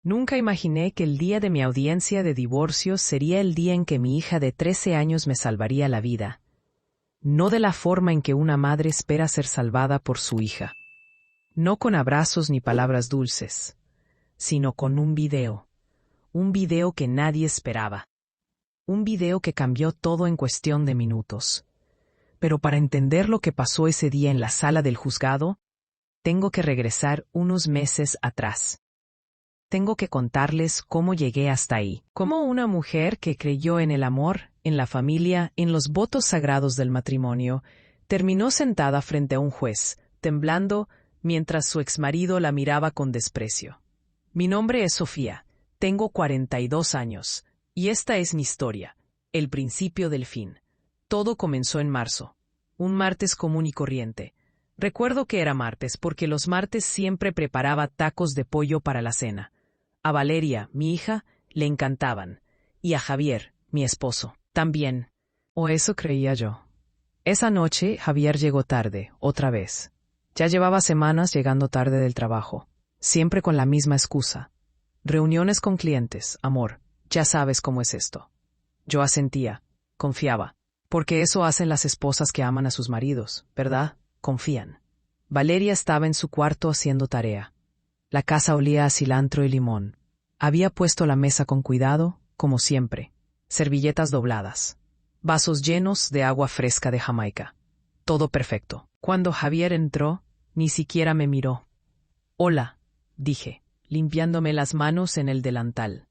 Nunca imaginé que el día de mi audiencia de divorcio sería el día en que mi hija de 13 años me salvaría la vida. No de la forma en que una madre espera ser salvada por su hija. No con abrazos ni palabras dulces, sino con un video. Un video que nadie esperaba. Un video que cambió todo en cuestión de minutos. Pero para entender lo que pasó ese día en la sala del juzgado, tengo que regresar unos meses atrás. Tengo que contarles cómo llegué hasta ahí. Cómo una mujer que creyó en el amor, en la familia, en los votos sagrados del matrimonio, terminó sentada frente a un juez, temblando, mientras su exmarido la miraba con desprecio. Mi nombre es Sofía, tengo 42 años, y esta es mi historia, el principio del fin. Todo comenzó en marzo, un martes común y corriente. Recuerdo que era martes porque los martes siempre preparaba tacos de pollo para la cena. A Valeria, mi hija, le encantaban, y a Javier, mi esposo, también. O eso creía yo. Esa noche Javier llegó tarde, otra vez. Ya llevaba semanas llegando tarde del trabajo, siempre con la misma excusa. Reuniones con clientes, amor, ya sabes cómo es esto. Yo asentía, confiaba, porque eso hacen las esposas que aman a sus maridos, ¿verdad? Confían. Valeria estaba en su cuarto haciendo tarea. La casa olía a cilantro y limón. Había puesto la mesa con cuidado, como siempre. Servilletas dobladas. Vasos llenos de agua fresca de Jamaica. Todo perfecto. Cuando Javier entró, ni siquiera me miró. «Hola», dije, limpiándome las manos en el delantal.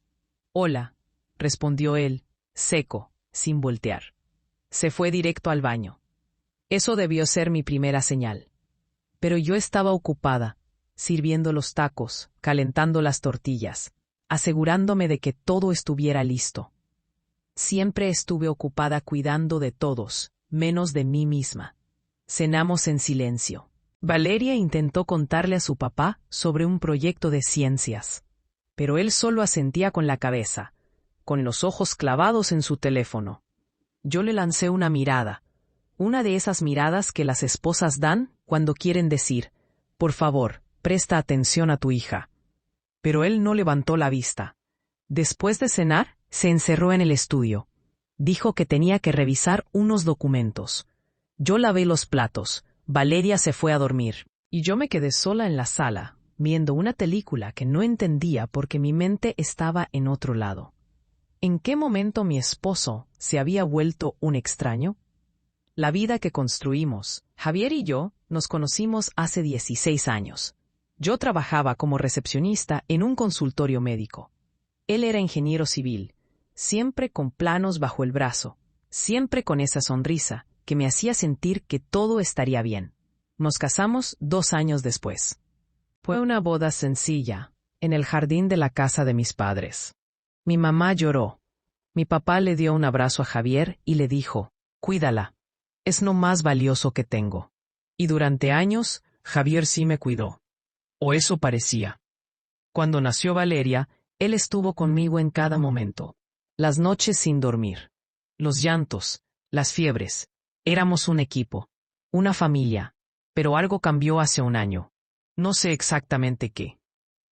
«Hola», respondió él, seco, sin voltear. Se fue directo al baño. Eso debió ser mi primera señal. Pero yo estaba ocupada, sirviendo los tacos, calentando las tortillas, asegurándome de que todo estuviera listo. Siempre estuve ocupada cuidando de todos, menos de mí misma. Cenamos en silencio. Valeria intentó contarle a su papá sobre un proyecto de ciencias, pero él solo asentía con la cabeza, con los ojos clavados en su teléfono. Yo le lancé una mirada, una de esas miradas que las esposas dan cuando quieren decir, por favor, presta atención a tu hija. Pero él no levantó la vista. Después de cenar, se encerró en el estudio. Dijo que tenía que revisar unos documentos. Yo lavé los platos, Valeria se fue a dormir, y yo me quedé sola en la sala, viendo una película que no entendía porque mi mente estaba en otro lado. ¿En qué momento mi esposo se había vuelto un extraño? La vida que construimos, Javier y yo, nos conocimos hace 16 años. Yo trabajaba como recepcionista en un consultorio médico. Él era ingeniero civil, siempre con planos bajo el brazo, siempre con esa sonrisa que me hacía sentir que todo estaría bien. Nos casamos 2 años después. Fue una boda sencilla, en el jardín de la casa de mis padres. Mi mamá lloró. Mi papá le dio un abrazo a Javier y le dijo, «Cuídala. Es lo más valioso que tengo». Y durante años, Javier sí me cuidó. O eso parecía. Cuando nació Valeria, él estuvo conmigo en cada momento. Las noches sin dormir. Los llantos, las fiebres. Éramos un equipo. Una familia. Pero algo cambió hace un año. No sé exactamente qué.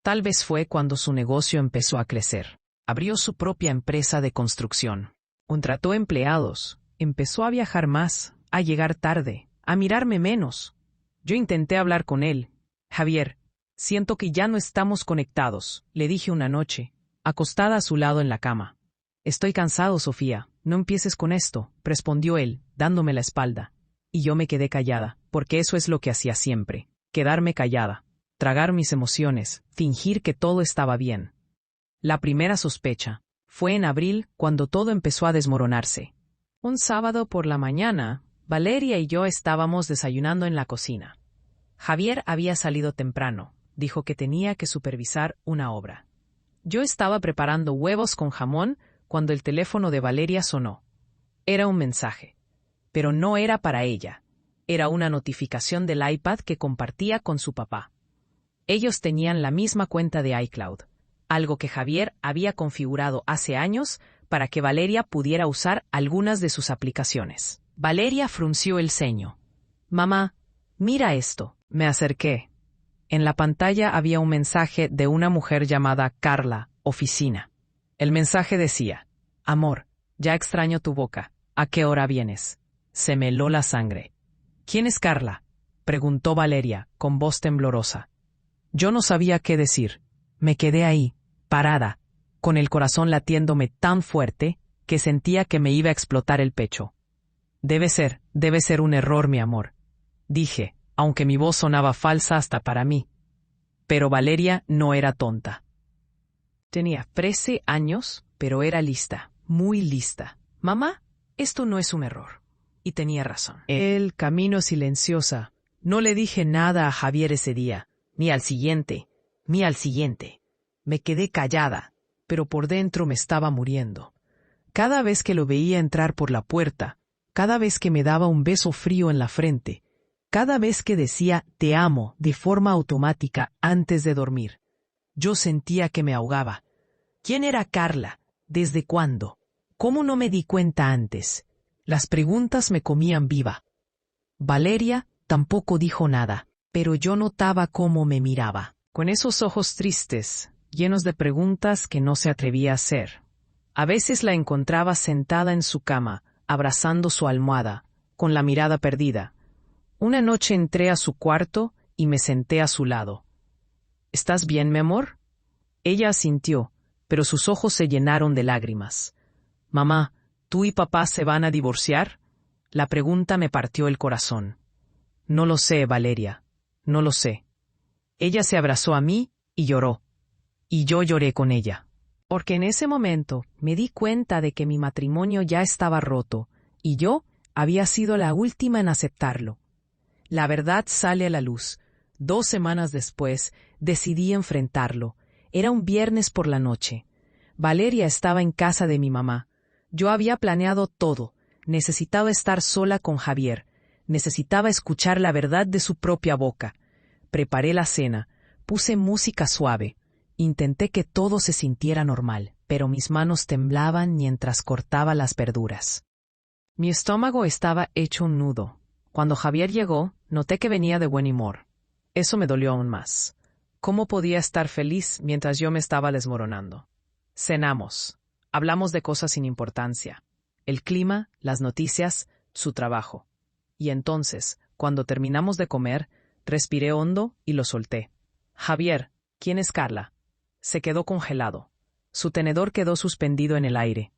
Tal vez fue cuando su negocio empezó a crecer. Abrió su propia empresa de construcción. Contrató empleados. Empezó a viajar más, a llegar tarde, a mirarme menos. Yo intenté hablar con él. «Javier, siento que ya no estamos conectados», le dije una noche, acostada a su lado en la cama. «Estoy cansado, Sofía, no empieces con esto», respondió él, dándome la espalda. Y yo me quedé callada, porque eso es lo que hacía siempre, quedarme callada, tragar mis emociones, fingir que todo estaba bien. La primera sospecha fue en abril, cuando todo empezó a desmoronarse. Un sábado por la mañana, Valeria y yo estábamos desayunando en la cocina. Javier había salido temprano, dijo que tenía que supervisar una obra. Yo estaba preparando huevos con jamón cuando el teléfono de Valeria sonó. Era un mensaje, pero no era para ella. Era una notificación del iPad que compartía con su papá. Ellos tenían la misma cuenta de iCloud, algo que Javier había configurado hace años para que Valeria pudiera usar algunas de sus aplicaciones. Valeria frunció el ceño. «Mamá, mira esto». Me acerqué. En la pantalla había un mensaje de una mujer llamada Carla, oficina. El mensaje decía: Amor, ya extraño tu boca. ¿A qué hora vienes? Se me heló la sangre. ¿Quién es Carla?, preguntó Valeria, con voz temblorosa. Yo no sabía qué decir. Me quedé ahí, parada, con el corazón latiéndome tan fuerte que sentía que me iba a explotar el pecho. Debe ser un error, mi amor, dije, aunque mi voz sonaba falsa hasta para mí. Pero Valeria no era tonta. Tenía 13 años, pero era lista, muy lista. Mamá, esto no es un error. Y tenía razón. El camino silenciosa. No le dije nada a Javier ese día, ni al siguiente, ni al siguiente. Me quedé callada, pero por dentro me estaba muriendo. Cada vez que lo veía entrar por la puerta, cada vez que me daba un beso frío en la frente, cada vez que decía te amo de forma automática antes de dormir, yo sentía que me ahogaba. ¿Quién era Carla? ¿Desde cuándo? ¿Cómo no me di cuenta antes? Las preguntas me comían viva. Valeria tampoco dijo nada, pero yo notaba cómo me miraba, con esos ojos tristes, llenos de preguntas que no se atrevía a hacer. A veces la encontraba sentada en su cama, abrazando su almohada, con la mirada perdida. Una noche entré a su cuarto y me senté a su lado. ¿Estás bien, mi amor? Ella asintió, pero sus ojos se llenaron de lágrimas. Mamá, ¿tú y papá se van a divorciar? La pregunta me partió el corazón. No lo sé, Valeria, no lo sé. Ella se abrazó a mí y lloró. Y yo lloré con ella. Porque en ese momento me di cuenta de que mi matrimonio ya estaba roto, y yo había sido la última en aceptarlo. La verdad sale a la luz. 2 semanas después, decidí enfrentarlo. Era un viernes por la noche. Valeria estaba en casa de mi mamá. Yo había planeado todo. Necesitaba estar sola con Javier. Necesitaba escuchar la verdad de su propia boca. Preparé la cena. Puse música suave. Intenté que todo se sintiera normal, pero mis manos temblaban mientras cortaba las verduras. Mi estómago estaba hecho un nudo. Cuando Javier llegó, noté que venía de buen humor. Eso me dolió aún más. ¿Cómo podía estar feliz mientras yo me estaba desmoronando? Cenamos. Hablamos de cosas sin importancia. El clima, las noticias, su trabajo. Y entonces, cuando terminamos de comer, respiré hondo y lo solté. Javier, ¿quién es Carla? Se quedó congelado. Su tenedor quedó suspendido en el aire.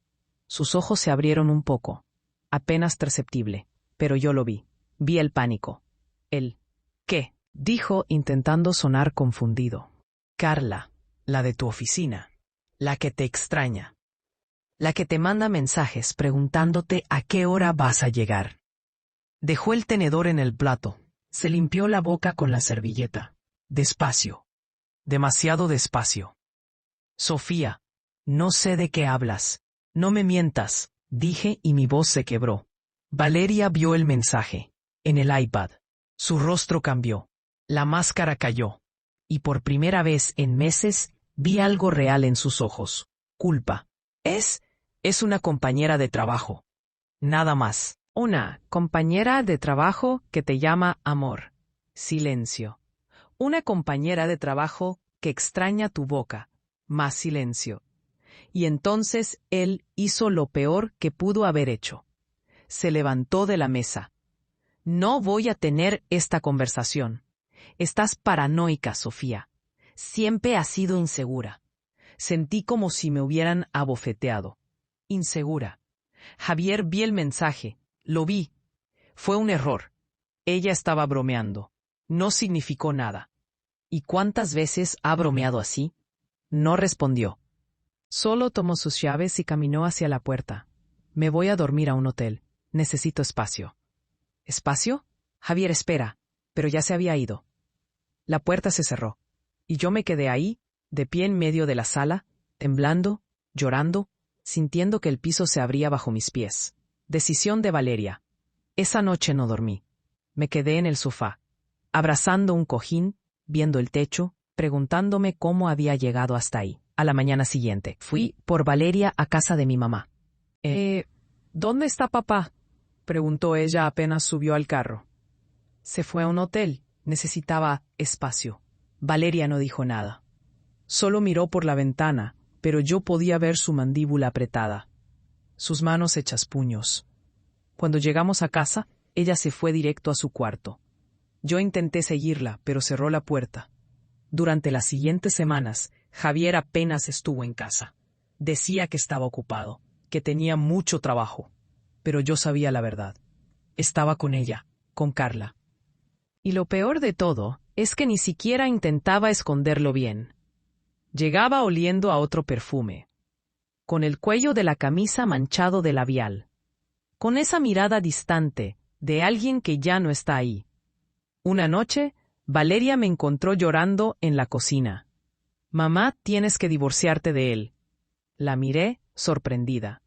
Sus ojos se abrieron un poco, apenas perceptible, pero yo lo vi. Vi el pánico. ¿Qué? Dijo intentando sonar confundido. Carla, la de tu oficina, la que te extraña, la que te manda mensajes preguntándote a qué hora vas a llegar. Dejó el tenedor en el plato, se limpió la boca con la servilleta. Despacio. Demasiado despacio. Sofía, no sé de qué hablas. No me mientas, dije y mi voz se quebró. Valeria vio el mensaje. En el iPad. Su rostro cambió. La máscara cayó. Y por primera vez en meses vi algo real en sus ojos. Culpa. Es una compañera de trabajo. Nada más. Una compañera de trabajo que te llama amor. Silencio. Una compañera de trabajo que extraña tu boca. Más silencio. Y entonces él hizo lo peor que pudo haber hecho. Se levantó de la mesa. No voy a tener esta conversación. Estás paranoica, Sofía. Siempre has sido insegura. Sentí como si me hubieran abofeteado. Insegura. Javier, vi el mensaje. Lo vi. Fue un error. Ella estaba bromeando. No significó nada. ¿Y cuántas veces ha bromeado así? No respondió. Solo tomó sus llaves y caminó hacia la puerta. Me voy a dormir a un hotel. Necesito espacio. ¿Espacio? Javier, espera. Pero ya se había ido. La puerta se cerró. Y yo me quedé ahí, de pie en medio de la sala, temblando, llorando, sintiendo que el piso se abría bajo mis pies. Decisión de Valeria. Esa noche no dormí. Me quedé en el sofá, abrazando un cojín, viendo el techo, preguntándome cómo había llegado hasta ahí. A la mañana siguiente, fui por Valeria a casa de mi mamá. ¿Dónde está papá?, preguntó ella apenas subió al carro. Se fue a un hotel. Necesitaba espacio. Valeria no dijo nada. Solo miró por la ventana, pero yo podía ver su mandíbula apretada, sus manos hechas puños. Cuando llegamos a casa, ella se fue directo a su cuarto. Yo intenté seguirla, pero cerró la puerta. Durante las siguientes semanas, Javier apenas estuvo en casa. Decía que estaba ocupado, que tenía mucho trabajo. Pero yo sabía la verdad. Estaba con ella, con Carla. Y lo peor de todo es que ni siquiera intentaba esconderlo bien. Llegaba oliendo a otro perfume, con el cuello de la camisa manchado de labial, con esa mirada distante de alguien que ya no está ahí. Una noche, Valeria me encontró llorando en la cocina. «Mamá, tienes que divorciarte de él». La miré, sorprendida.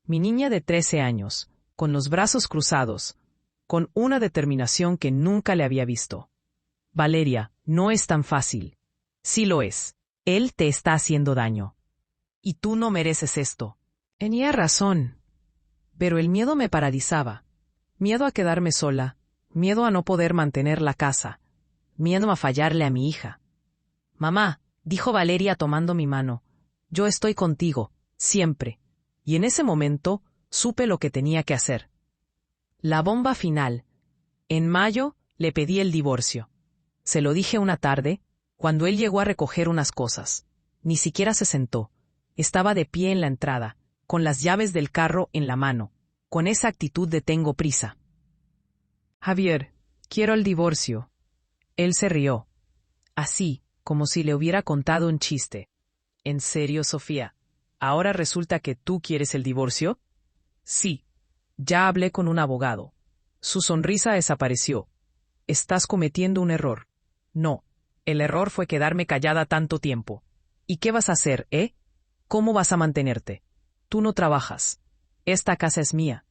Mi niña de 13 años, con los brazos cruzados, con una determinación que nunca le había visto. «Valeria, no es tan fácil». «Sí lo es. Él te está haciendo daño. Y tú no mereces esto». Tenía razón. Pero el miedo me paralizaba. Miedo a quedarme sola, miedo a no poder mantener la casa, miedo a fallarle a mi hija. «Mamá», dijo Valeria tomando mi mano, «yo estoy contigo, siempre». Y en ese momento supe lo que tenía que hacer. La bomba final. En mayo le pedí el divorcio. Se lo dije una tarde, cuando él llegó a recoger unas cosas. Ni siquiera se sentó. Estaba de pie en la entrada, con las llaves del carro en la mano, con esa actitud de tengo prisa. «Javier, quiero el divorcio». Él se rió, así, como si le hubiera contado un chiste. «¿En serio, Sofía? ¿Ahora resulta que tú quieres el divorcio?» «Sí. Ya hablé con un abogado». Su sonrisa desapareció. «Estás cometiendo un error». «No. El error fue quedarme callada tanto tiempo». «¿Y qué vas a hacer, ¿Cómo vas a mantenerte? Tú no trabajas. Esta casa es mía.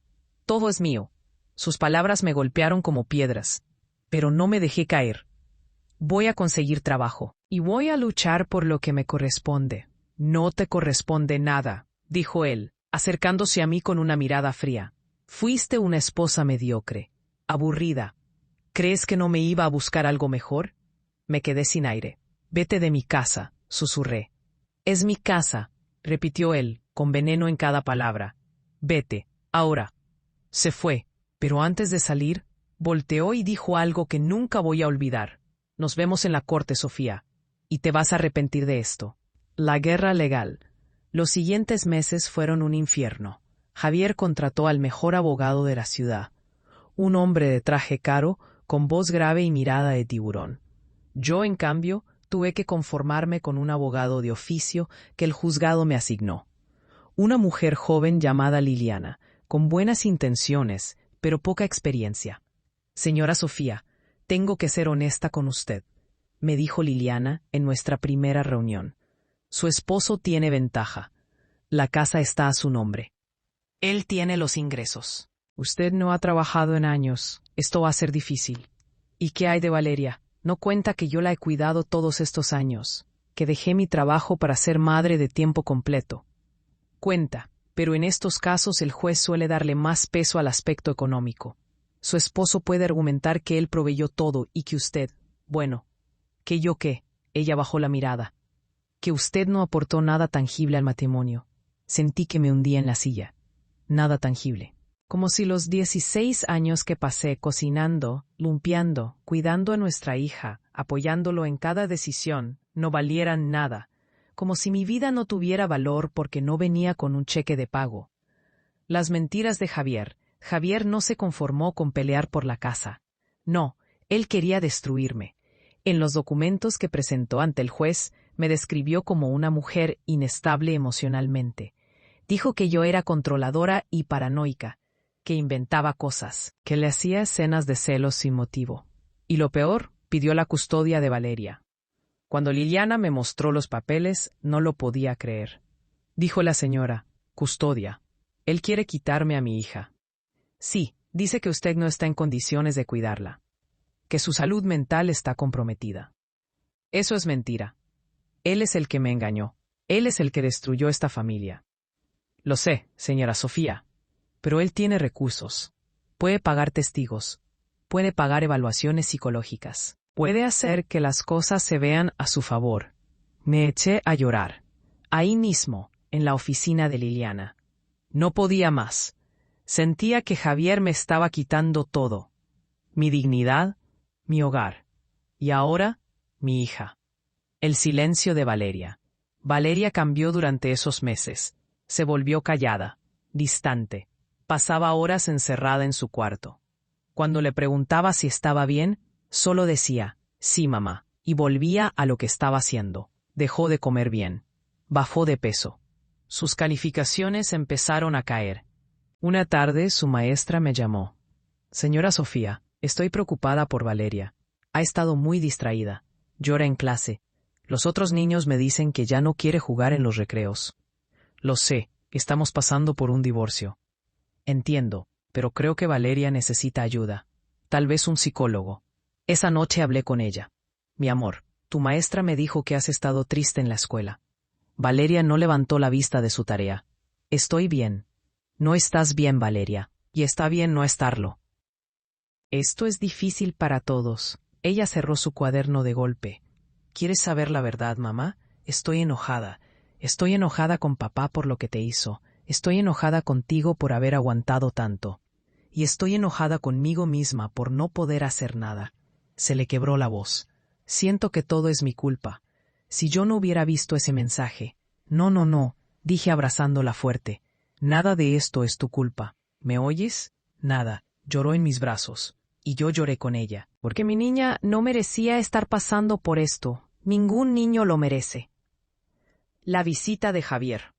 Todo es mío». Sus palabras me golpearon como piedras. Pero no me dejé caer. «Voy a conseguir trabajo. Y voy a luchar por lo que me corresponde». «No te corresponde nada», dijo él, acercándose a mí con una mirada fría. «Fuiste una esposa mediocre, aburrida. ¿Crees que no me iba a buscar algo mejor?» Me quedé sin aire. «Vete de mi casa», susurré. «Es mi casa», repitió él, con veneno en cada palabra. «Vete, ahora». Se fue, pero antes de salir, volteó y dijo algo que nunca voy a olvidar. «Nos vemos en la corte, Sofía, y te vas a arrepentir de esto». La guerra legal. Los siguientes meses fueron un infierno. Javier contrató al mejor abogado de la ciudad, un hombre de traje caro, con voz grave y mirada de tiburón. Yo, en cambio, tuve que conformarme con un abogado de oficio que el juzgado me asignó. Una mujer joven llamada Liliana, con buenas intenciones, pero poca experiencia. «Señora Sofía, tengo que ser honesta con usted», me dijo Liliana en nuestra primera reunión. «Su esposo tiene ventaja. La casa está a su nombre. Él tiene los ingresos. Usted no ha trabajado en años. Esto va a ser difícil. ¿Y qué hay de Valeria? No cuenta que yo la he cuidado todos estos años, que dejé mi trabajo para ser madre de tiempo completo. Cuenta, pero en estos casos el juez suele darle más peso al aspecto económico. Su esposo puede argumentar que él proveyó todo y que usted, bueno, ¿que yo qué?». Ella bajó la mirada. «Que usted no aportó nada tangible al matrimonio». Sentí que me hundía en la silla. Nada tangible. Como si los 16 años que pasé cocinando, limpiando, cuidando a nuestra hija, apoyándolo en cada decisión, no valieran nada. Como si mi vida no tuviera valor porque no venía con un cheque de pago. Las mentiras de Javier. Javier no se conformó con pelear por la casa. No, él quería destruirme. En los documentos que presentó ante el juez, me describió como una mujer inestable emocionalmente. Dijo que yo era controladora y paranoica, que inventaba cosas, que le hacía escenas de celos sin motivo. Y lo peor, pidió la custodia de Valeria. Cuando Liliana me mostró los papeles, no lo podía creer. Dijo la señora: «Custodia. Él quiere quitarme a mi hija». «Sí, dice que usted no está en condiciones de cuidarla, que su salud mental está comprometida». «Eso es mentira. Él es el que me engañó. Él es el que destruyó esta familia». «Lo sé, señora Sofía, pero él tiene recursos. Puede pagar testigos, puede pagar evaluaciones psicológicas». Puede hacer que las cosas se vean a su favor. Me eché a llorar. Ahí mismo, en la oficina de Liliana. No podía más. Sentía que Javier me estaba quitando todo. Mi dignidad, mi hogar. Y ahora, mi hija. El silencio de Valeria. Valeria cambió durante esos meses. Se volvió callada, distante. Pasaba horas encerrada en su cuarto. Cuando le preguntaba si estaba bien, solo decía, sí, mamá, y volvía a lo que estaba haciendo. Dejó de comer bien. Bajó de peso. Sus calificaciones empezaron a caer. Una tarde su maestra me llamó. Señora Sofía, estoy preocupada por Valeria. Ha estado muy distraída. Llora en clase. Los otros niños me dicen que ya no quiere jugar en los recreos. Lo sé, estamos pasando por un divorcio. Entiendo, pero creo que Valeria necesita ayuda. Tal vez un psicólogo. Esa noche hablé con ella. Mi amor, tu maestra me dijo que has estado triste en la escuela. Valeria no levantó la vista de su tarea. Estoy bien. No estás bien, Valeria, y está bien no estarlo. Esto es difícil para todos. Ella cerró su cuaderno de golpe. ¿Quieres saber la verdad, mamá? Estoy enojada. Estoy enojada con papá por lo que te hizo. Estoy enojada contigo por haber aguantado tanto. Y estoy enojada conmigo misma por no poder hacer nada. Se le quebró la voz. Siento que todo es mi culpa. Si yo no hubiera visto ese mensaje. No, dije abrazándola fuerte. Nada de esto es tu culpa. ¿Me oyes? Nada. Lloró en mis brazos. Y yo lloré con ella. Porque mi niña no merecía estar pasando por esto. Ningún niño lo merece. La visita de Javier.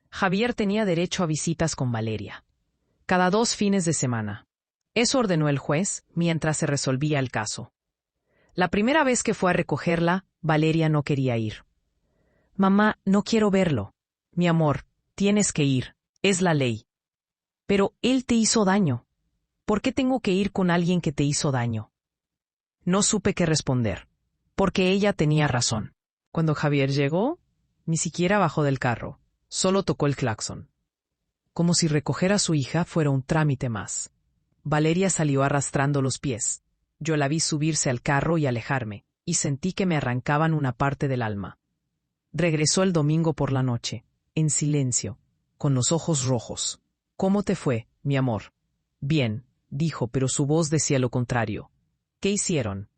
Javier tenía derecho a visitas con Valeria. Cada 2 fines de semana. Eso ordenó el juez mientras se resolvía el caso. La primera vez que fue a recogerla, Valeria no quería ir. Mamá, no quiero verlo. Mi amor, tienes que ir. Es la ley. Pero él te hizo daño. ¿Por qué tengo que ir con alguien que te hizo daño? No supe qué responder, porque ella tenía razón. Cuando Javier llegó, ni siquiera bajó del carro, solo tocó el claxon. Como si recoger a su hija fuera un trámite más. Valeria salió arrastrando los pies. Yo la vi subirse al carro y alejarme, y sentí que me arrancaban una parte del alma. Regresó el domingo por la noche, en silencio, con los ojos rojos. ¿Cómo te fue, mi amor? Bien, dijo, pero su voz decía lo contrario. ¿Qué hicieron?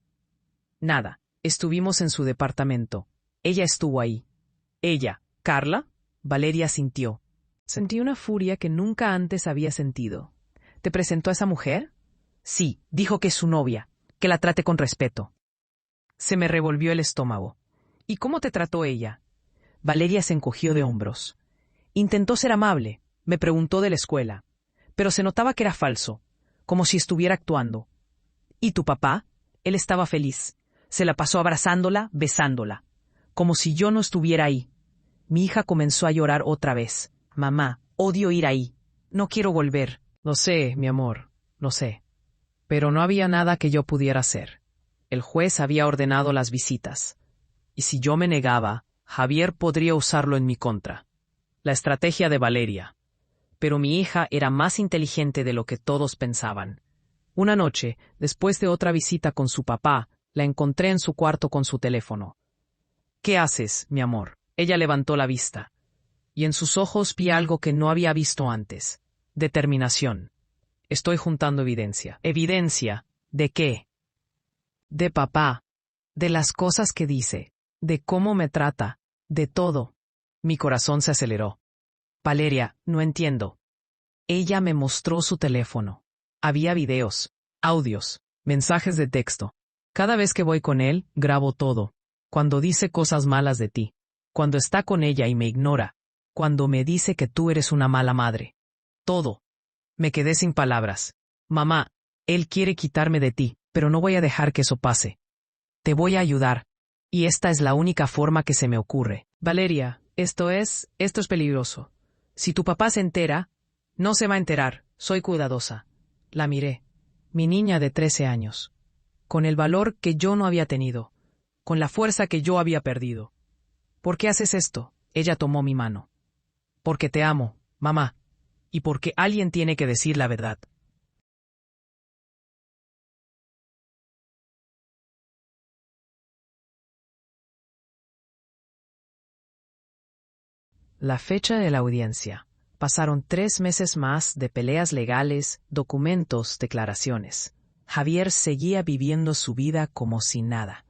Nada, estuvimos en su departamento. Ella estuvo ahí. ¿Ella? ¿Carla? Valeria sintió. Sentí una furia que nunca antes había sentido. ¿Te presentó a esa mujer? Sí, dijo que es su novia, que la trate con respeto. Se me revolvió el estómago. ¿Y cómo te trató ella? Valeria se encogió de hombros. Intentó ser amable, me preguntó de la escuela, pero se notaba que era falso, como si estuviera actuando. ¿Y tu papá? Él estaba feliz. Se la pasó abrazándola, besándola, como si yo no estuviera ahí. Mi hija comenzó a llorar otra vez. Mamá, odio ir ahí. No quiero volver. Lo sé, mi amor, lo sé. Pero no había nada que yo pudiera hacer. El juez había ordenado las visitas. Y si yo me negaba, Javier podría usarlo en mi contra. La estrategia de Valeria. Pero mi hija era más inteligente de lo que todos pensaban. Una noche, después de otra visita con su papá, la encontré en su cuarto con su teléfono. ¿Qué haces, mi amor? Ella levantó la vista. Y en sus ojos vi algo que no había visto antes. Determinación. Estoy juntando evidencia. ¿Evidencia? ¿De qué? De papá. De las cosas que dice. De cómo me trata. De todo. Mi corazón se aceleró. Valeria, no entiendo. Ella me mostró su teléfono. Había videos, audios, mensajes de texto. Cada vez que voy con él, grabo todo. Cuando dice cosas malas de ti. Cuando está con ella y me ignora. Cuando me dice que tú eres una mala madre. Todo. Me quedé sin palabras. Mamá, él quiere quitarme de ti, pero no voy a dejar que eso pase. Te voy a ayudar. Y esta es la única forma que se me ocurre. Valeria, esto es peligroso. Si tu papá se entera, no se va a enterar. Soy cuidadosa. La miré. Mi niña de 13 años. Con el valor que yo no había tenido. Con la fuerza que yo había perdido. ¿Por qué haces esto? Ella tomó mi mano. Porque te amo, mamá. Y porque alguien tiene que decir la verdad. La fecha de la audiencia. Pasaron 3 meses más de peleas legales, documentos, declaraciones. Javier seguía viviendo su vida como si nada.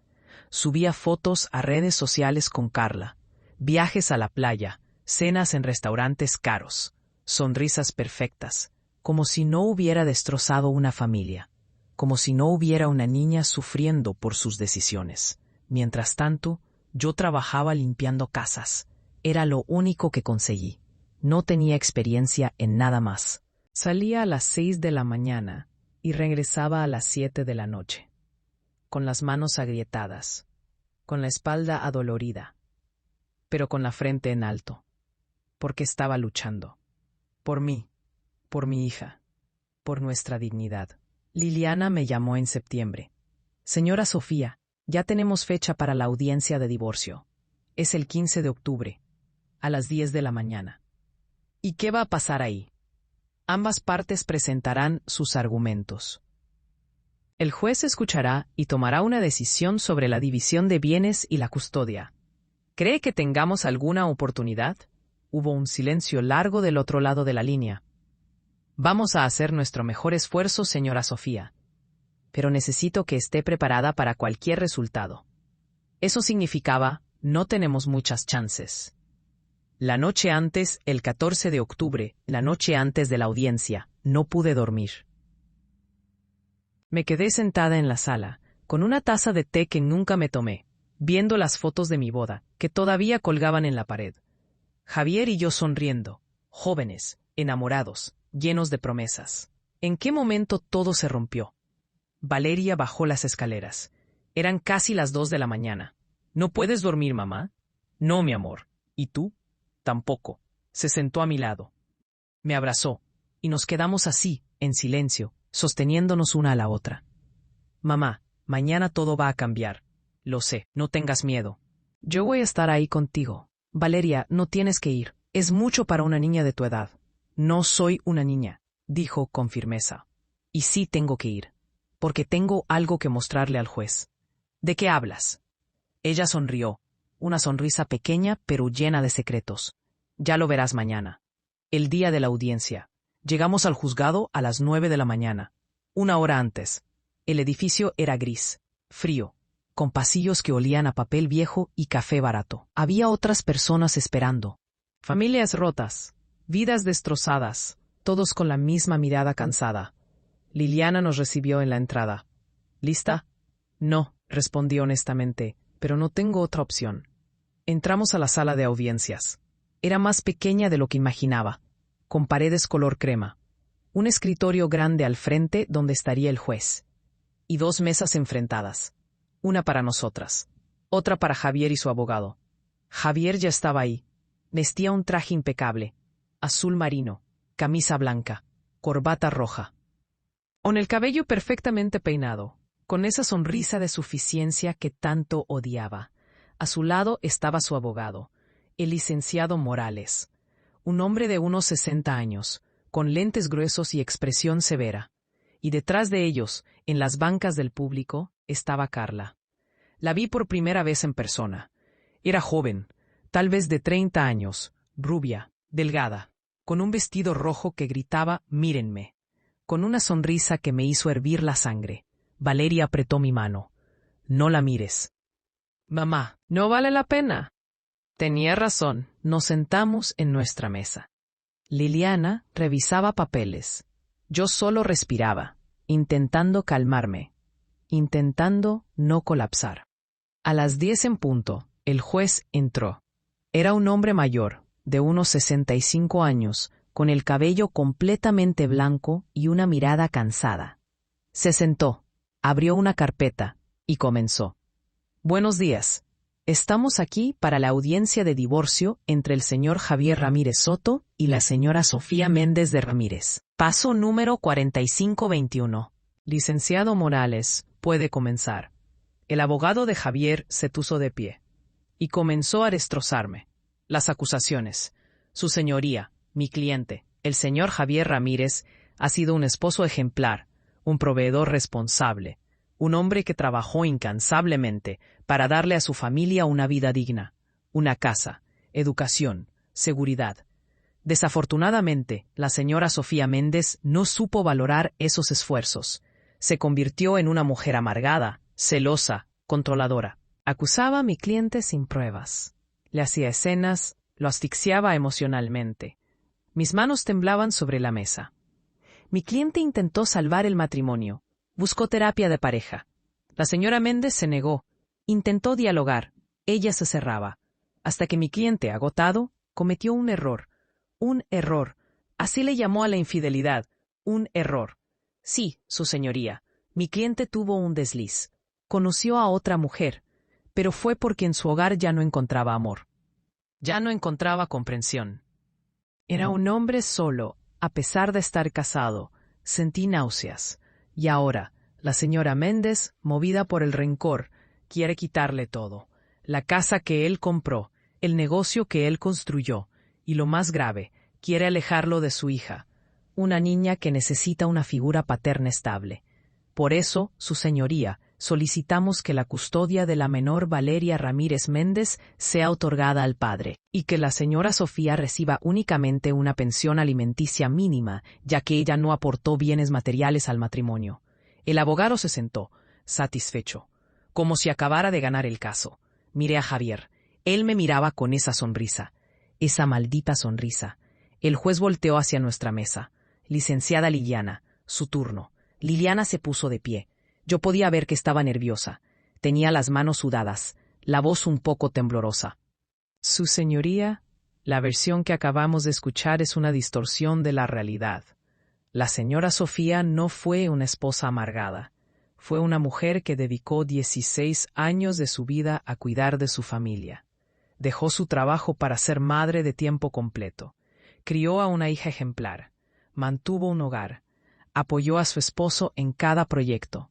Subía fotos a redes sociales con Carla, viajes a la playa, cenas en restaurantes caros, sonrisas perfectas, como si no hubiera destrozado una familia, como si no hubiera una niña sufriendo por sus decisiones. Mientras tanto, yo trabajaba limpiando casas. Era lo único que conseguí. No tenía experiencia en nada más. Salía a las 6 de la mañana y regresaba a las 7 de la noche, con las manos agrietadas, con la espalda adolorida, pero con la frente en alto, porque estaba luchando. Por mí, por mi hija, por nuestra dignidad. Liliana me llamó en septiembre. Señora Sofía, ya tenemos fecha para la audiencia de divorcio. Es el 15 de octubre, a las 10 de la mañana. ¿Y qué va a pasar ahí? Ambas partes presentarán sus argumentos. El juez escuchará y tomará una decisión sobre la división de bienes y la custodia. ¿Cree que tengamos alguna oportunidad? Hubo un silencio largo del otro lado de la línea. Vamos a hacer nuestro mejor esfuerzo, señora Sofía. Pero necesito que esté preparada para cualquier resultado. Eso significaba, no tenemos muchas chances. La noche antes, el 14 de octubre, la noche antes de la audiencia, no pude dormir. Me quedé sentada en la sala, con una taza de té que nunca me tomé, viendo las fotos de mi boda, que todavía colgaban en la pared. Javier y yo sonriendo, jóvenes, enamorados, llenos de promesas. ¿En qué momento todo se rompió? Valeria bajó las escaleras. Eran casi las 2 de la mañana. ¿No puedes dormir, mamá? No, mi amor. ¿Y tú? Tampoco. Se sentó a mi lado. Me abrazó, y nos quedamos así, en silencio, sosteniéndonos una a la otra. Mamá, mañana todo va a cambiar. Lo sé, no tengas miedo. Yo voy a estar ahí contigo. Valeria, no tienes que ir. Es mucho para una niña de tu edad. No soy una niña, dijo con firmeza. Y sí tengo que ir, porque tengo algo que mostrarle al juez. ¿De qué hablas? Ella sonrió, una sonrisa pequeña pero llena de secretos. Ya lo verás mañana. El día de la audiencia. Llegamos al juzgado a las 9 de la mañana, 1 hora antes. El edificio era gris, frío, con pasillos que olían a papel viejo y café barato. Había otras personas esperando. Familias rotas, vidas destrozadas, todos con la misma mirada cansada. Liliana nos recibió en la entrada. ¿Lista? No, respondí honestamente, pero no tengo otra opción. Entramos a la sala de audiencias. Era más pequeña de lo que imaginaba, con paredes color crema, un escritorio grande al frente donde estaría el juez, y 2 mesas enfrentadas, una para nosotras, otra para Javier y su abogado. Javier ya estaba ahí. Vestía un traje impecable, azul marino, camisa blanca, corbata roja, con el cabello perfectamente peinado, con esa sonrisa de suficiencia que tanto odiaba. A su lado estaba su abogado, el licenciado Morales, un hombre de unos 60 años, con lentes gruesos y expresión severa. Y detrás de ellos, en las bancas del público, estaba Carla. La vi por primera vez en persona. Era joven, tal vez de 30 años, rubia, delgada, con un vestido rojo que gritaba «Mírenme», con una sonrisa que me hizo hervir la sangre. Valeria apretó mi mano. «No la mires». «Mamá, no vale la pena». Tenía razón. Nos sentamos en nuestra mesa. Liliana revisaba papeles. Yo solo respiraba, intentando calmarme, intentando no colapsar. A las 10 en punto, el juez entró. Era un hombre mayor, de unos 65 años, con el cabello completamente blanco y una mirada cansada. Se sentó, abrió una carpeta y comenzó. «Buenos días. Estamos aquí para la audiencia de divorcio entre el señor Javier Ramírez Soto y la señora Sofía Méndez de Ramírez. Paso número 4521. Licenciado Morales, puede comenzar». El abogado de Javier se puso de pie y comenzó a destrozarme. Las acusaciones. Su señoría, mi cliente, el señor Javier Ramírez, ha sido un esposo ejemplar, un proveedor responsable, un hombre que trabajó incansablemente para darle a su familia una vida digna, una casa, educación, seguridad. Desafortunadamente, la señora Sofía Méndez no supo valorar esos esfuerzos. Se convirtió en una mujer amargada, celosa, controladora. Acusaba a mi cliente sin pruebas. Le hacía escenas, lo asfixiaba emocionalmente. Mis manos temblaban sobre la mesa. Mi cliente intentó salvar el matrimonio. Buscó terapia de pareja. La señora Méndez se negó. Intentó dialogar. Ella se cerraba. Hasta que mi cliente, agotado, cometió un error. Un error. Así le llamó a la infidelidad. Un error. Sí, su señoría. Mi cliente tuvo un desliz. Conoció a otra mujer, pero fue porque en su hogar ya no encontraba amor. Ya no encontraba comprensión. Era un hombre solo, a pesar de estar casado. Sentí náuseas. Y ahora, la señora Méndez, movida por el rencor, quiere quitarle todo. La casa que él compró, el negocio que él construyó, y lo más grave, quiere alejarlo de su hija, una niña que necesita una figura paterna estable. Por eso, su señoría, solicitamos que la custodia de la menor Valeria Ramírez Méndez sea otorgada al padre, y que la señora Sofía reciba únicamente una pensión alimenticia mínima, ya que ella no aportó bienes materiales al matrimonio. El abogado se sentó, satisfecho, como si acabara de ganar el caso. Miré a Javier. Él me miraba con esa sonrisa. Esa maldita sonrisa. El juez volteó hacia nuestra mesa. Licenciada Liliana, su turno. Liliana se puso de pie. Yo podía ver que estaba nerviosa. Tenía las manos sudadas, la voz un poco temblorosa. Su señoría, la versión que acabamos de escuchar es una distorsión de la realidad. La señora Sofía no fue una esposa amargada. Fue una mujer que dedicó 16 años de su vida a cuidar de su familia. Dejó su trabajo para ser madre de tiempo completo. Crió a una hija ejemplar. Mantuvo un hogar. Apoyó a su esposo en cada proyecto.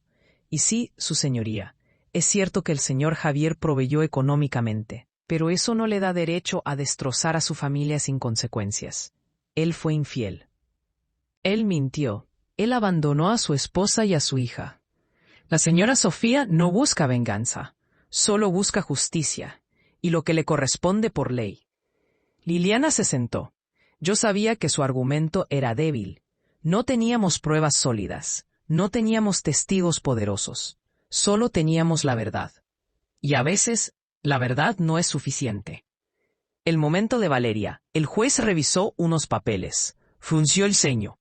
Y sí, su señoría, es cierto que el señor Javier proveyó económicamente, pero eso no le da derecho a destrozar a su familia sin consecuencias. Él fue infiel. Él mintió. Él abandonó a su esposa y a su hija. La señora Sofía no busca venganza, solo busca justicia, y lo que le corresponde por ley. Liliana se sentó. Yo sabía que su argumento era débil. No teníamos pruebas sólidas, no teníamos testigos poderosos, solo teníamos la verdad. Y a veces, la verdad no es suficiente. El momento de Valeria, el juez revisó unos papeles, frunció el ceño.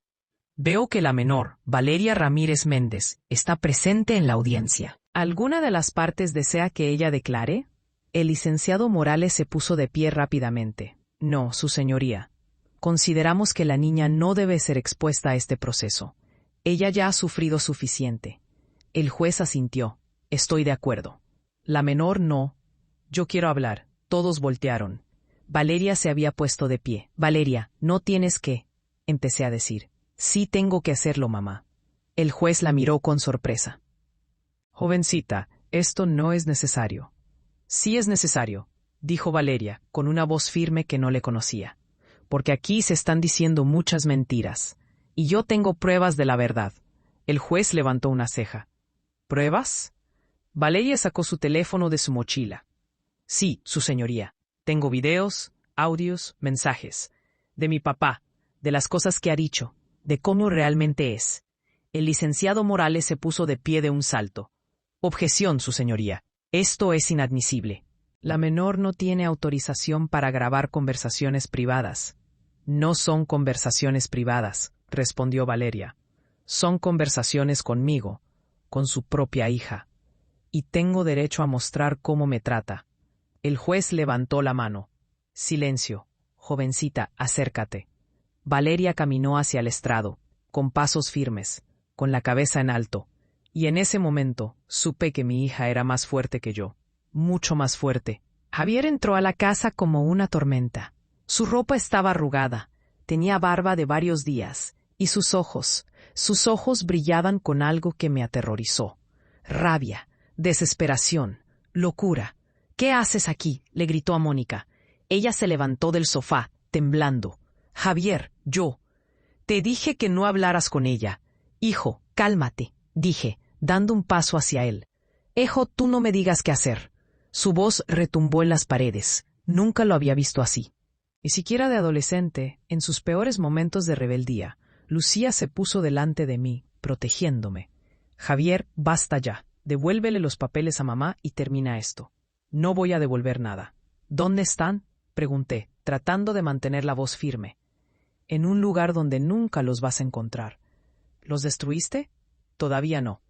Veo que la menor, Valeria Ramírez Méndez, está presente en la audiencia. ¿Alguna de las partes desea que ella declare? El licenciado Morales se puso de pie rápidamente. No, su señoría. Consideramos que la niña no debe ser expuesta a este proceso. Ella ya ha sufrido suficiente. El juez asintió. Estoy de acuerdo. La menor no. Yo quiero hablar. Todos voltearon. Valeria se había puesto de pie. Valeria, no tienes que. Empecé a decir. Sí tengo que hacerlo, mamá. El juez la miró con sorpresa. Jovencita, esto no es necesario. Sí es necesario, dijo Valeria, con una voz firme que no le conocía. Porque aquí se están diciendo muchas mentiras. Y yo tengo pruebas de la verdad. El juez levantó una ceja. ¿Pruebas? Valeria sacó su teléfono de su mochila. Sí, su señoría. Tengo videos, audios, mensajes. De mi papá, de las cosas que ha dicho, de cómo realmente es. El licenciado Morales se puso de pie de un salto. Objeción, su señoría. Esto es inadmisible. La menor no tiene autorización para grabar conversaciones privadas. No son conversaciones privadas, respondió Valeria. Son conversaciones conmigo, con su propia hija. Y tengo derecho a mostrar cómo me trata. El juez levantó la mano. Silencio. Jovencita, acércate. Valeria caminó hacia el estrado, con pasos firmes, con la cabeza en alto. Y en ese momento supe que mi hija era más fuerte que yo. Mucho más fuerte. Javier entró a la casa como una tormenta. Su ropa estaba arrugada, tenía barba de varios días, y sus ojos brillaban con algo que me aterrorizó. Rabia, desesperación, locura. ¿Qué haces aquí?, le gritó a Mónica. Ella se levantó del sofá, temblando. Javier, yo. Te dije que no hablaras con ella. Hijo, cálmate, dije, dando un paso hacia él. Hijo, tú no me digas qué hacer. Su voz retumbó en las paredes. Nunca lo había visto así. Ni siquiera de adolescente, en sus peores momentos de rebeldía, Lucía se puso delante de mí, protegiéndome. Javier, basta ya. Devuélvele los papeles a mamá y termina esto. No voy a devolver nada. ¿Dónde están? Pregunté, tratando de mantener la voz firme. En un lugar donde nunca los vas a encontrar. ¿Los destruiste? Todavía no.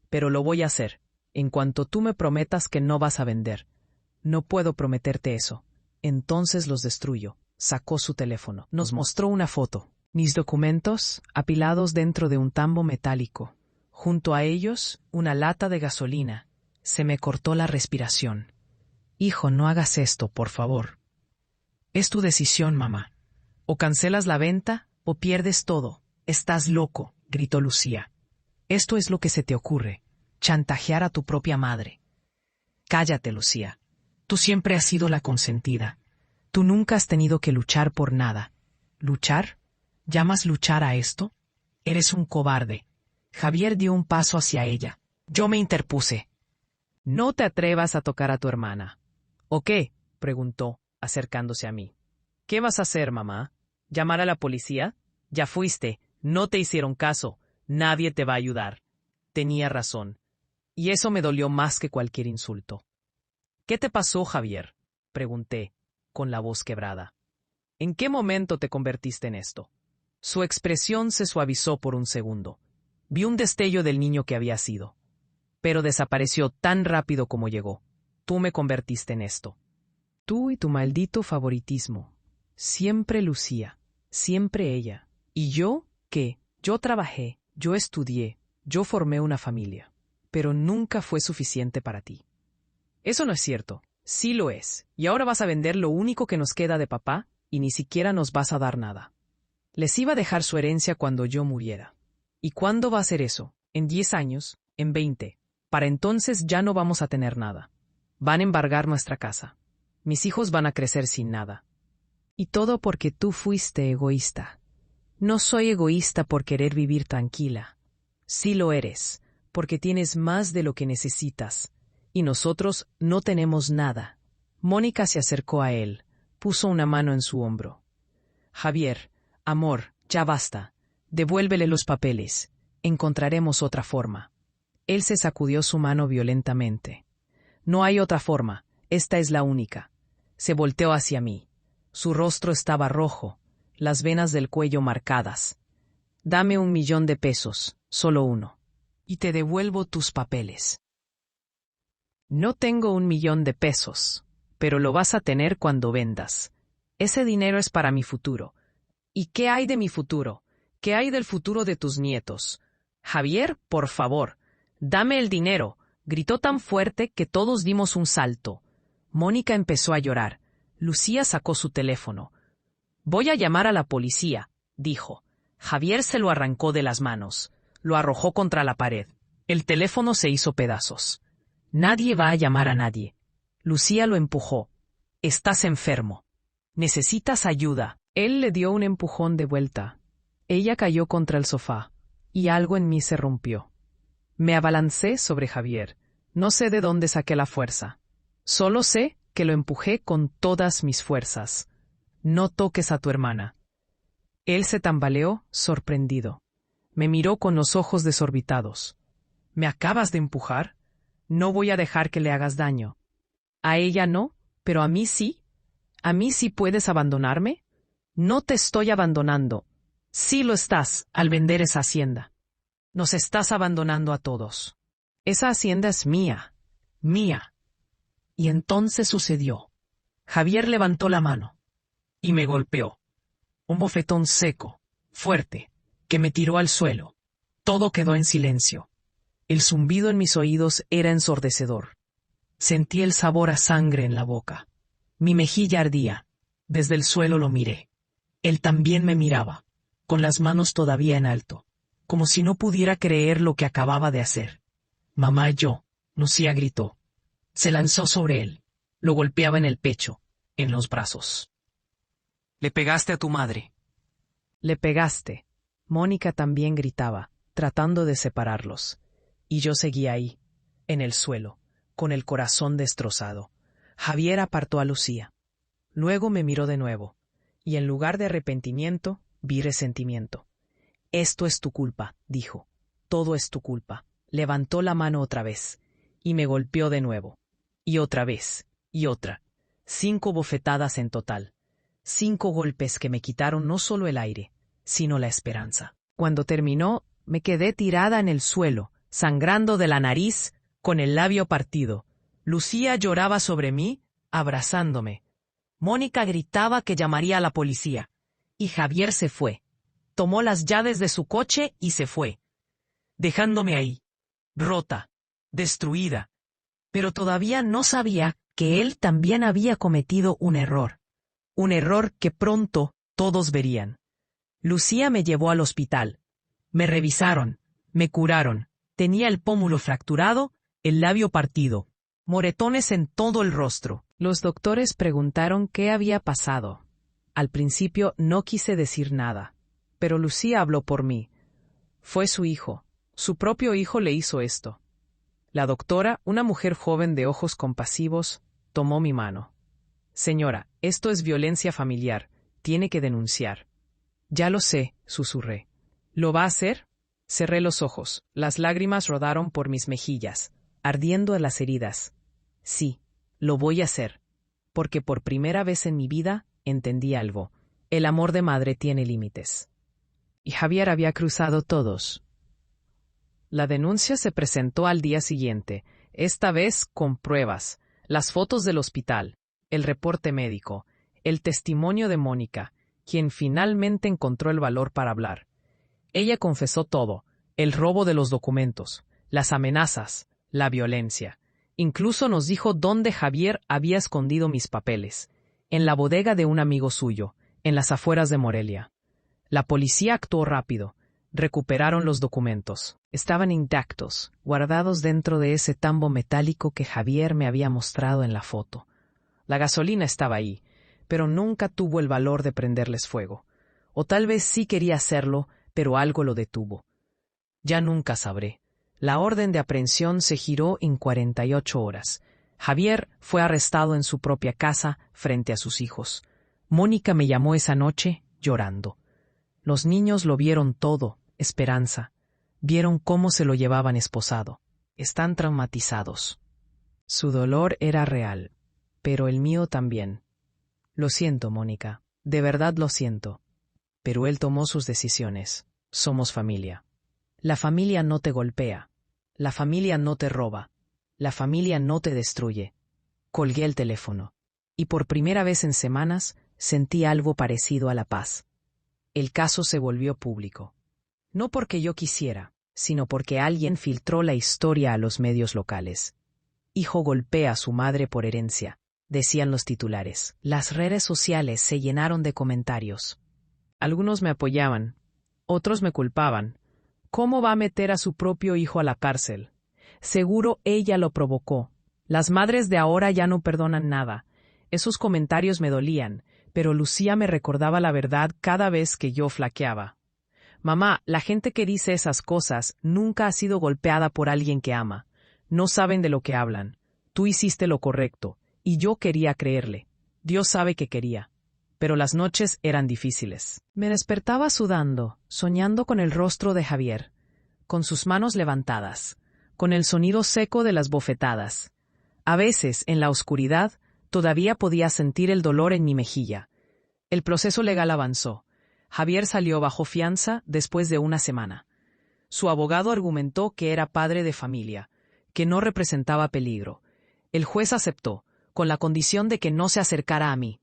Pero lo voy a hacer, en cuanto tú me prometas que no vas a vender. No puedo prometerte eso. Entonces los destruyo. Sacó su teléfono. Nos mostró una foto. Mis documentos, apilados dentro de un tambo metálico. Junto a ellos, una lata de gasolina. Se me cortó la respiración. Hijo, no hagas esto, por favor. Es tu decisión, mamá. O cancelas la venta, o pierdes todo. Estás loco, gritó Lucía. Esto es lo que se te ocurre, chantajear a tu propia madre. Cállate, Lucía. Tú siempre has sido la consentida. Tú nunca has tenido que luchar por nada. ¿Luchar? ¿Llamas luchar a esto? Eres un cobarde. Javier dio un paso hacia ella. Yo me interpuse. No te atrevas a tocar a tu hermana. ¿O qué? Preguntó, acercándose a mí. ¿Qué vas a hacer, mamá? ¿Llamar a la policía? Ya fuiste. No te hicieron caso. Nadie te va a ayudar. Tenía razón. Y eso me dolió más que cualquier insulto. ¿Qué te pasó, Javier? Pregunté, con la voz quebrada. ¿En qué momento te convertiste en esto? Su expresión se suavizó por un segundo. Vi un destello del niño que había sido. Pero desapareció tan rápido como llegó. Tú me convertiste en esto. Tú y tu maldito favoritismo. Siempre Lucía. Siempre ella. ¿Y yo qué? Yo trabajé, yo estudié, yo formé una familia. Pero nunca fue suficiente para ti. Eso no es cierto. Sí lo es. Y ahora vas a vender lo único que nos queda de papá y ni siquiera nos vas a dar nada. Les iba a dejar su herencia cuando yo muriera. ¿Y cuándo va a ser eso? ¿En 10 años? ¿En 20? Para entonces ya no vamos a tener nada. Van a embargar nuestra casa. Mis hijos van a crecer sin nada. Y todo porque tú fuiste egoísta. No soy egoísta por querer vivir tranquila. Sí lo eres, porque tienes más de lo que necesitas. Y nosotros no tenemos nada. Mónica se acercó a él, puso una mano en su hombro. Javier, amor, ya basta. Devuélvele los papeles. Encontraremos otra forma. Él se sacudió su mano violentamente. No hay otra forma. Esta es la única. Se volteó hacia mí. Su rostro estaba rojo, las venas del cuello marcadas. Dame 1.000.000 de pesos, solo uno. Y te devuelvo tus papeles. No tengo 1.000.000 de pesos, pero lo vas a tener cuando vendas. Ese dinero es para mi futuro. ¿Y qué hay de mi futuro? ¿Qué hay del futuro de tus nietos? Javier, por favor, dame el dinero, gritó tan fuerte que todos dimos un salto. Mónica empezó a llorar. Lucía sacó su teléfono. Voy a llamar a la policía, dijo. Javier se lo arrancó de las manos. Lo arrojó contra la pared. El teléfono se hizo pedazos. Nadie va a llamar a nadie. Lucía lo empujó. Estás enfermo. Necesitas ayuda. Él le dio un empujón de vuelta. Ella cayó contra el sofá, y algo en mí se rompió. Me abalancé sobre Javier. No sé de dónde saqué la fuerza. Solo sé que lo empujé con todas mis fuerzas. No toques a tu hermana. Él se tambaleó, sorprendido. Me miró con los ojos desorbitados. ¿Me acabas de empujar? No voy a dejar que le hagas daño. A ella no, pero a mí sí. ¿A mí sí puedes abandonarme? No te estoy abandonando. Sí lo estás, al vender esa hacienda. Nos estás abandonando a todos. Esa hacienda es mía. Mía. Y entonces sucedió. Javier levantó la mano y me golpeó. Un bofetón seco, fuerte, que me tiró al suelo. Todo quedó en silencio. El zumbido en mis oídos era ensordecedor. Sentí el sabor a sangre en la boca. Mi mejilla ardía. Desde el suelo lo miré. Él también me miraba, con las manos todavía en alto, como si no pudiera creer lo que acababa de hacer. Mamá, Lucía gritó. Se lanzó sobre él. Lo golpeaba en el pecho, en los brazos. Le pegaste a tu madre. Le pegaste. Mónica también gritaba, tratando de separarlos. Y yo seguía ahí, en el suelo, con el corazón destrozado. Javier apartó a Lucía. Luego me miró de nuevo. y en lugar de arrepentimiento, vi resentimiento. Esto es tu culpa, dijo. Todo es tu culpa. Levantó la mano otra vez, y me golpeó de nuevo. Y otra vez, y otra. 5 bofetadas en total. 5 golpes que me quitaron no solo el aire, sino la esperanza. Cuando terminó, me quedé tirada en el suelo, sangrando de la nariz, con el labio partido. Lucía lloraba sobre mí, abrazándome. Mónica gritaba que llamaría a la policía. Y Javier se fue. Tomó las llaves de su coche y se fue, dejándome ahí, rota, destruida. Pero todavía no sabía que él también había cometido un error que pronto todos verían. Lucía me llevó al hospital. Me revisaron, me curaron. Tenía el pómulo fracturado, el labio partido, moretones en todo el rostro. Los doctores preguntaron qué había pasado. Al principio no quise decir nada, pero Lucía habló por mí. Fue su hijo. Su propio hijo le hizo esto. La doctora, una mujer joven de ojos compasivos, tomó mi mano. Señora, esto es violencia familiar. Tiene que denunciar. Ya lo sé, susurré. ¿Lo va a hacer? Cerré los ojos. Las lágrimas rodaron por mis mejillas, ardiendo en las heridas. Sí, lo voy a hacer. Porque por primera vez en mi vida entendí algo. El amor de madre tiene límites. Y Javier había cruzado todos. La denuncia se presentó al día siguiente, esta vez con pruebas, las fotos del hospital, el reporte médico, el testimonio de Mónica, quien finalmente encontró el valor para hablar. Ella confesó todo, el robo de los documentos, las amenazas, la violencia. Incluso nos dijo dónde Javier había escondido mis papeles, en la bodega de un amigo suyo, en las afueras de Morelia. La policía actuó rápido. Recuperaron los documentos. Estaban intactos, guardados dentro de ese tambo metálico que Javier me había mostrado en la foto. La gasolina estaba ahí, pero nunca tuvo el valor de prenderles fuego. O tal vez sí quería hacerlo, pero algo lo detuvo. Ya nunca sabré. La orden de aprehensión se giró en 48 horas. Javier fue arrestado en su propia casa frente a sus hijos. Mónica me llamó esa noche llorando. Los niños lo vieron todo, Esperanza. Vieron cómo se lo llevaban esposado. Están traumatizados. Su dolor era real, pero el mío también. Lo siento, Mónica. De verdad lo siento. Pero él tomó sus decisiones. Somos familia. La familia no te golpea. La familia no te roba. La familia no te destruye. Colgué el teléfono. Y por primera vez en semanas sentí algo parecido a la paz. El caso se volvió público. No porque yo quisiera, sino porque alguien filtró la historia a los medios locales. Hijo golpea a su madre por herencia, decían los titulares. Las redes sociales se llenaron de comentarios. Algunos me apoyaban, otros me culpaban. ¿Cómo va a meter a su propio hijo a la cárcel? Seguro ella lo provocó. Las madres de ahora ya no perdonan nada. Esos comentarios me dolían, pero Lucía me recordaba la verdad cada vez que yo flaqueaba. Mamá, la gente que dice esas cosas nunca ha sido golpeada por alguien que ama. No saben de lo que hablan. Tú hiciste lo correcto, y yo quería creerle. Dios sabe que quería. Pero las noches eran difíciles. Me despertaba sudando, soñando con el rostro de Javier, con sus manos levantadas, con el sonido seco de las bofetadas. A veces, en la oscuridad, todavía podía sentir el dolor en mi mejilla. El proceso legal avanzó. Javier salió bajo fianza después de una semana. Su abogado argumentó que era padre de familia, que no representaba peligro. El juez aceptó, con la condición de que no se acercara a mí.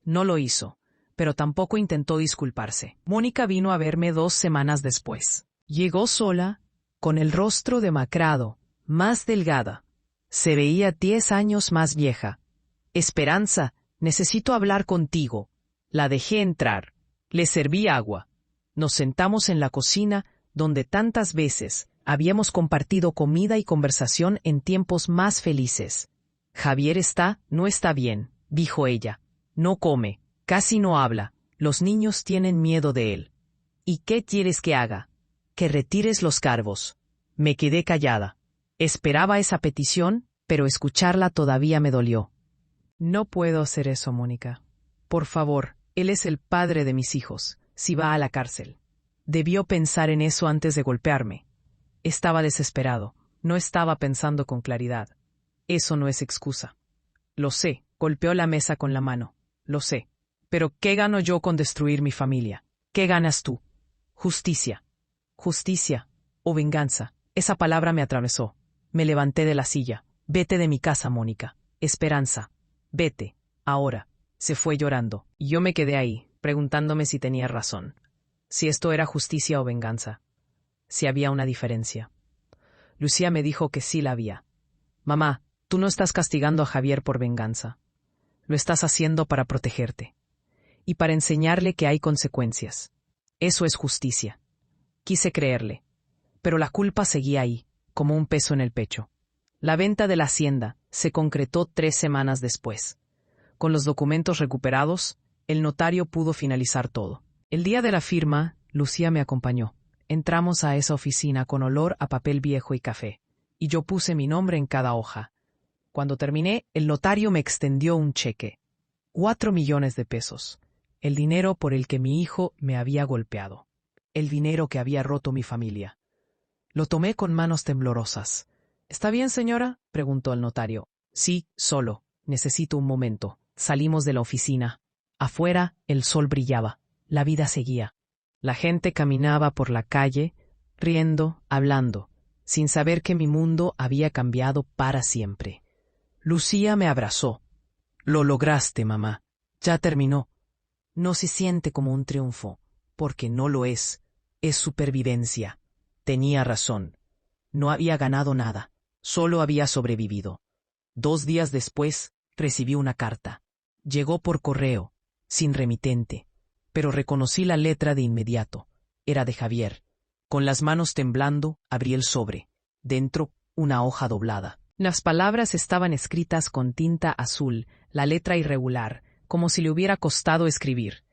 No lo hizo, pero tampoco intentó disculparse. Mónica vino a verme 2 semanas después. Llegó sola, con el rostro demacrado, más delgada. Se veía 10 años más vieja. Esperanza, necesito hablar contigo. La dejé entrar. Le serví agua. Nos sentamos en la cocina, donde tantas veces habíamos compartido comida y conversación en tiempos más felices. Javier no está bien, dijo ella. No come, casi no habla. Los niños tienen miedo de él. ¿Y qué quieres que haga? Que retires los cargos. Me quedé callada. Esperaba esa petición, pero escucharla todavía me dolió. No puedo hacer eso, Mónica. Por favor, Él es el padre de mis hijos, si va a la cárcel. Debió pensar en eso antes de golpearme. Estaba desesperado, no estaba pensando con claridad. Eso no es excusa. Lo sé, golpeó la mesa con la mano. Lo sé. Pero ¿qué gano yo con destruir mi familia? ¿Qué ganas tú? Justicia. Justicia o venganza. Esa palabra me atravesó. Me levanté de la silla. Vete de mi casa, Mónica. Esperanza. Vete. Ahora. Se fue llorando. Y yo me quedé ahí, preguntándome si tenía razón. Si esto era justicia o venganza. Si había una diferencia. Lucía me dijo que sí la había. Mamá, tú no estás castigando a Javier por venganza. Lo estás haciendo para protegerte. Y para enseñarle que hay consecuencias. Eso es justicia. Quise creerle. Pero la culpa seguía ahí, como un peso en el pecho. La venta de la hacienda se concretó 3 semanas después. Con los documentos recuperados, el notario pudo finalizar todo. El día de la firma, Lucía me acompañó. Entramos a esa oficina con olor a papel viejo y café, y yo puse mi nombre en cada hoja. Cuando terminé, el notario me extendió un cheque. 4 millones de pesos. El dinero por el que mi hijo me había golpeado. El dinero que había roto mi familia. Lo tomé con manos temblorosas. ¿Está bien, señora?, preguntó el notario. Sí, solo. Necesito un momento. Salimos de la oficina. Afuera, el sol brillaba. La vida seguía. La gente caminaba por la calle, riendo, hablando, sin saber que mi mundo había cambiado para siempre. Lucía me abrazó. Lo lograste, mamá. Ya terminó. No se siente como un triunfo, porque no lo es. Es supervivencia. Tenía razón. No había ganado nada. Solo había sobrevivido. 2 días después, recibí una carta. Llegó por correo, sin remitente, pero reconocí la letra de inmediato. Era de Javier. Con las manos temblando, abrí el sobre. Dentro, una hoja doblada. Las palabras estaban escritas con tinta azul, la letra irregular, como si le hubiera costado escribir.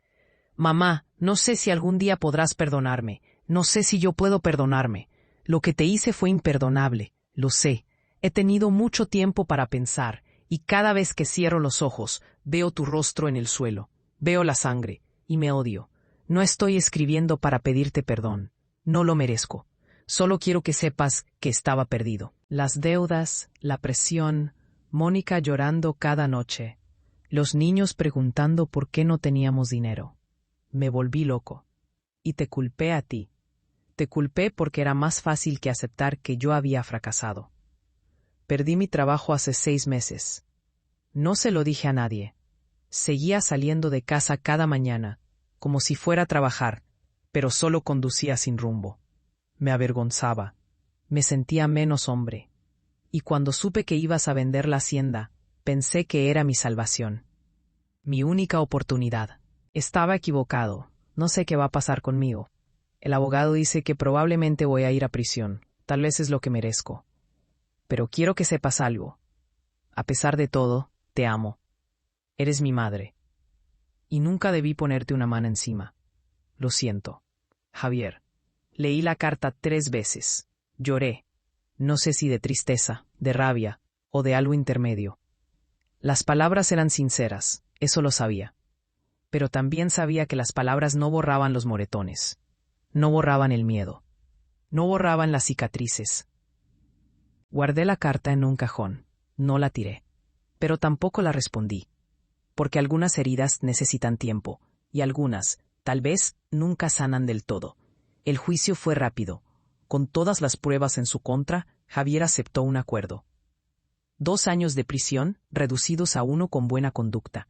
Mamá, no sé si algún día podrás perdonarme. No sé si yo puedo perdonarme. Lo que te hice fue imperdonable, lo sé. He tenido mucho tiempo para pensar, y cada vez que cierro los ojos, veo tu rostro en el suelo. Veo la sangre, y me odio. No estoy escribiendo para pedirte perdón. No lo merezco. Solo quiero que sepas que estaba perdido. Las deudas, la presión, Mónica llorando cada noche, los niños preguntando por qué no teníamos dinero. Me volví loco. Y te culpé a ti. Te culpé porque era más fácil que aceptar que yo había fracasado. Perdí mi trabajo hace 6 meses. No se lo dije a nadie. Seguía saliendo de casa cada mañana, como si fuera a trabajar, pero solo conducía sin rumbo. Me avergonzaba. Me sentía menos hombre. Y cuando supe que ibas a vender la hacienda, pensé que era mi salvación. Mi única oportunidad. Estaba equivocado. No sé qué va a pasar conmigo. El abogado dice que probablemente voy a ir a prisión. Tal vez es lo que merezco. Pero quiero que sepas algo. A pesar de todo, te amo. Eres mi madre. Y nunca debí ponerte una mano encima. Lo siento. Javier. Leí la carta 3 veces. Lloré. No sé si de tristeza, de rabia o de algo intermedio. Las palabras eran sinceras, eso lo sabía. Pero también sabía que las palabras no borraban los moretones. No borraban el miedo. No borraban las cicatrices. Guardé la carta en un cajón. No la tiré. Pero tampoco la respondí. Porque algunas heridas necesitan tiempo, y algunas, tal vez, nunca sanan del todo. El juicio fue rápido. Con todas las pruebas en su contra, Javier aceptó un acuerdo. 2 años de prisión, reducidos a 1 con buena conducta.